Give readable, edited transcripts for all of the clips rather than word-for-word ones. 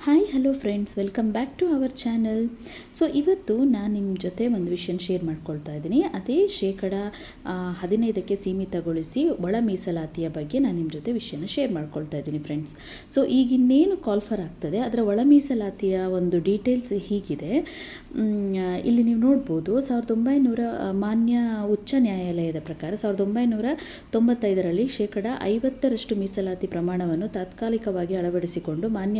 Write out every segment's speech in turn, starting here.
Hi hello friends, welcome back to our channel. So ಇವತ್ತು ನಾನು ನಿಮ್ಮ ಜೊತೆ ಒಂದು ವಿಷಯನ ಶೇರ್ ಮಾಡ್ಕೊಳ್ತಾ ಇದ್ದೀನಿ. ಅದೇ 15% ಸೀಮಿತಗೊಳಿಸಿ ಒಳ ಮೀಸಲಾತಿಯ ಬಗ್ಗೆ ನಾನು ನಿಮ್ಮ ಜೊತೆ ವಿಷಯನ ಶೇರ್ ಮಾಡ್ಕೊಳ್ತಾ ಇದ್ದೀನಿ ಫ್ರೆಂಡ್ಸ್. ಸೊ ಈಗ ಇನ್ನೇನು ಕಾಲ್ಫರ್ ಆಗ್ತದೆ ಅದರ ಒಳ ಮೀಸಲಾತಿಯ ಒಂದು ಡೀಟೇಲ್ಸ್ ಹೀಗಿದೆ. ಇಲ್ಲಿ ನೀವು ನೋಡ್ಬೋದು, 1900 ಮಾನ್ಯ ಉಚ್ಚ ನ್ಯಾಯಾಲಯದ ಪ್ರಕಾರ 1995ರಲ್ಲಿ 50% ಮೀಸಲಾತಿ ಪ್ರಮಾಣವನ್ನು ತಾತ್ಕಾಲಿಕವಾಗಿ ಅಳವಡಿಸಿಕೊಂಡು ಮಾನ್ಯ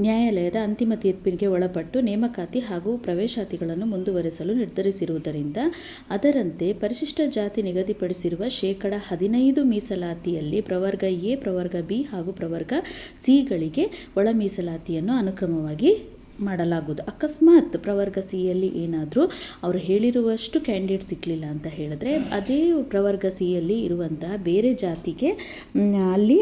ನ್ಯಾಯಾಲಯದ ಅಂತಿಮ ತೀರ್ಪಿಗೆ ಒಳಪಟ್ಟು ನೇಮಕಾತಿ ಹಾಗೂ ಪ್ರವೇಶಾತಿಗಳನ್ನು ಮುಂದುವರೆಸಲು ನಿರ್ಧರಿಸಿರುವುದರಿಂದ ಅದರಂತೆ ಪರಿಶಿಷ್ಟ ಜಾತಿ ನಿಗದಿಪಡಿಸಿರುವ 15% ಮೀಸಲಾತಿಯಲ್ಲಿ ಪ್ರವರ್ಗ ಎ, ಪ್ರವರ್ಗ ಬಿ ಹಾಗೂ ಪ್ರವರ್ಗ ಸಿಗಳಿಗೆ ಒಳ ಮೀಸಲಾತಿಯನ್ನು ಅನುಕ್ರಮವಾಗಿ ಮಾಡಲಾಗುವುದು. ಅಕಸ್ಮಾತ್ ಪ್ರವರ್ಗ ಸಿಯಲ್ಲಿ ಏನಾದರೂ ಅವರು ಹೇಳಿರುವಷ್ಟು ಕ್ಯಾಂಡಿಡೇಟ್ ಸಿಕ್ಕಲಿಲ್ಲ ಅಂತ ಹೇಳಿದ್ರೆ ಅದೇ ಪ್ರವರ್ಗ ಸಿಯಲ್ಲಿ ಇರುವಂತಹ ಬೇರೆ ಜಾತಿಗೆ ಅಲ್ಲಿ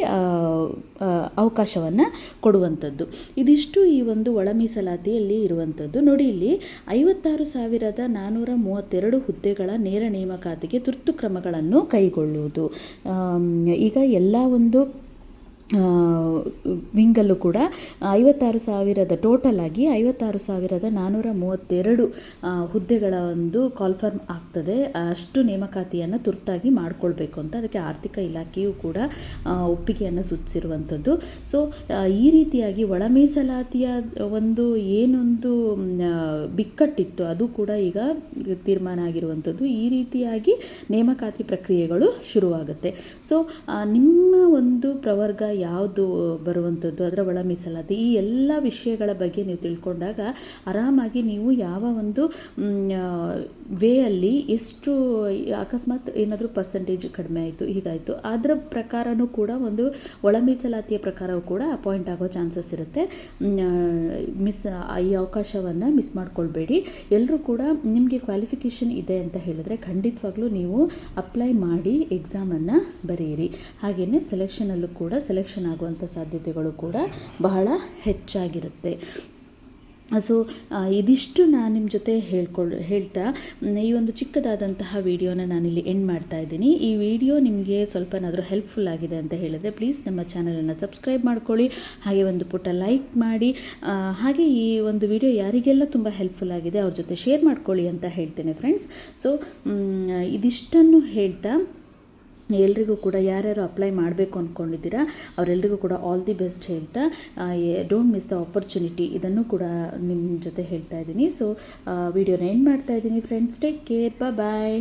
ಅವಕಾಶವನ್ನು ಕೊಡುವಂಥದ್ದು. ಇದಿಷ್ಟು ಈ ಒಂದು ಒಳ ಮೀಸಲಾತಿಯಲ್ಲಿ ಇರುವಂಥದ್ದು. ನೋಡಿ, ಇಲ್ಲಿ 56,432 ಹುದ್ದೆಗಳ ನೇರ ನೇಮಕಾತಿಗೆ ತುರ್ತು ಕ್ರಮಗಳನ್ನು ಕೈಗೊಳ್ಳುವುದು. ಈಗ ಎಲ್ಲ ಒಂದು ವಿಂಗಲ್ಲೂ ಕೂಡ 56,000 ಟೋಟಲ್ ಆಗಿ 56,432 ಹುದ್ದೆಗಳ ಒಂದು ಕಾಲ್ಫರ್ಮ್ ಆಗ್ತದೆ. ಅಷ್ಟು ನೇಮಕಾತಿಯನ್ನು ತುರ್ತಾಗಿ ಮಾಡಿಕೊಳ್ಬೇಕು ಅಂತ ಅದಕ್ಕೆ ಆರ್ಥಿಕ ಇಲಾಖೆಯು ಕೂಡ ಒಪ್ಪಿಗೆಯನ್ನು ಸೂಚಿಸಿರುವಂಥದ್ದು. ಸೊ ಈ ರೀತಿಯಾಗಿ ಒಳ ಮೀಸಲಾತಿಯ ಒಂದು ಏನೊಂದು ಬಿಕ್ಕಟ್ಟಿತ್ತು ಅದು ಕೂಡ ಈಗ ತೀರ್ಮಾನ ಆಗಿರುವಂಥದ್ದು. ಈ ರೀತಿಯಾಗಿ ನೇಮಕಾತಿ ಪ್ರಕ್ರಿಯೆಗಳು ಶುರುವಾಗುತ್ತೆ. ಸೊ ನಿಮ್ಮ ಒಂದು ಪ್ರವರ್ಗ ಯಾವುದು ಬರುವಂಥದ್ದು, ಅದರ ಒಳ ಮೀಸಲಾತಿ, ಈ ಎಲ್ಲ ವಿಷಯಗಳ ಬಗ್ಗೆ ನೀವು ತಿಳ್ಕೊಂಡಾಗ ಆರಾಮಾಗಿ ನೀವು ಯಾವ ಒಂದು ವೇಯಲ್ಲಿ ಎಷ್ಟು ಅಕಸ್ಮಾತ್ ಏನಾದರೂ ಪರ್ಸೆಂಟೇಜ್ ಕಡಿಮೆ ಆಯಿತು, ಹೀಗಾಯಿತು, ಅದರ ಪ್ರಕಾರನೂ ಕೂಡ ಒಂದು ಒಳ ಮೀಸಲಾತಿಯ ಪ್ರಕಾರವೂ ಕೂಡ ಅಪಾಯಿಂಟ್ ಆಗೋ ಚಾನ್ಸಸ್ ಇರುತ್ತೆ. ಈ ಅವಕಾಶವನ್ನು ಮಿಸ್ ಮಾಡ್ಕೊಳ್ಬೇಡಿ. ಎಲ್ಲರೂ ಕೂಡ ನಿಮಗೆ ಕ್ವಾಲಿಫಿಕೇಷನ್ ಇದೆ ಅಂತ ಹೇಳಿದ್ರೆ ಖಂಡಿತವಾಗ್ಲೂ ನೀವು ಅಪ್ಲೈ ಮಾಡಿ ಎಕ್ಸಾಮನ್ನು ಬರೆಯಿರಿ. ಹಾಗೆಯೇ ಸೆಲೆಕ್ಷನಲ್ಲೂ ಕೂಡ ಸೆಲೆಕ್ಷನ್ ಆಗುವಂಥ ಸಾಧ್ಯತೆಗಳು ಕೂಡ ಬಹಳ ಹೆಚ್ಚಾಗಿರುತ್ತೆ. ಸೊ ಇದಿಷ್ಟು ನಾನು ನಿಮ್ಮ ಜೊತೆ ಹೇಳ್ತಾ ಈ ಒಂದು ಚಿಕ್ಕದಾದಂತಹ ವಿಡಿಯೋನ ನಾನಿಲ್ಲಿ ಎಂಡ್ ಮಾಡ್ತಾ ಇದ್ದೀನಿ. ಈ ವಿಡಿಯೋ ನಿಮಗೆ ಸ್ವಲ್ಪನಾದರೂ ಹೆಲ್ಪ್ಫುಲ್ ಆಗಿದೆ ಅಂತ ಹೇಳಿದ್ರೆ ಪ್ಲೀಸ್ ನಮ್ಮ ಚಾನಲನ್ನು ಸಬ್ಸ್ಕ್ರೈಬ್ ಮಾಡ್ಕೊಳ್ಳಿ, ಹಾಗೆ ಒಂದು ಪುಟ್ಟ ಲೈಕ್ ಮಾಡಿ, ಹಾಗೆ ಈ ಒಂದು ವಿಡಿಯೋ ಯಾರಿಗೆಲ್ಲ ತುಂಬ ಹೆಲ್ಪ್ಫುಲ್ ಆಗಿದೆ ಅವ್ರ ಜೊತೆ ಶೇರ್ ಮಾಡ್ಕೊಳ್ಳಿ ಅಂತ ಹೇಳ್ತೇನೆ ಫ್ರೆಂಡ್ಸ್. ಸೊ ಇದಿಷ್ಟನ್ನು ಹೇಳ್ತಾ ಎಲ್ರಿಗೂ ಕೂಡ ಯಾರ್ಯಾರು ಅಪ್ಲೈ ಮಾಡಬೇಕು ಅಂದ್ಕೊಂಡಿದ್ದೀರಾ ಅವರೆಲ್ಲರಿಗೂ ಕೂಡ ಆಲ್ ದಿ ಬೆಸ್ಟ್ ಹೇಳ್ತಾ, ಡೋಂಟ್ ಮಿಸ್ ದ ಆಪರ್ಚುನಿಟಿ ಇದನ್ನು ಕೂಡ ನಿಮ್ಮ ಜೊತೆ ಹೇಳ್ತಾ ಇದ್ದೀನಿ. ಸೊ ವಿಡಿಯೋನ ಎಂಡ್ ಮಾಡ್ತಾ ಇದ್ದೀನಿ ಫ್ರೆಂಡ್ಸ್. ಟೇಕ್ ಕೇರ್, ಬಾಯ್.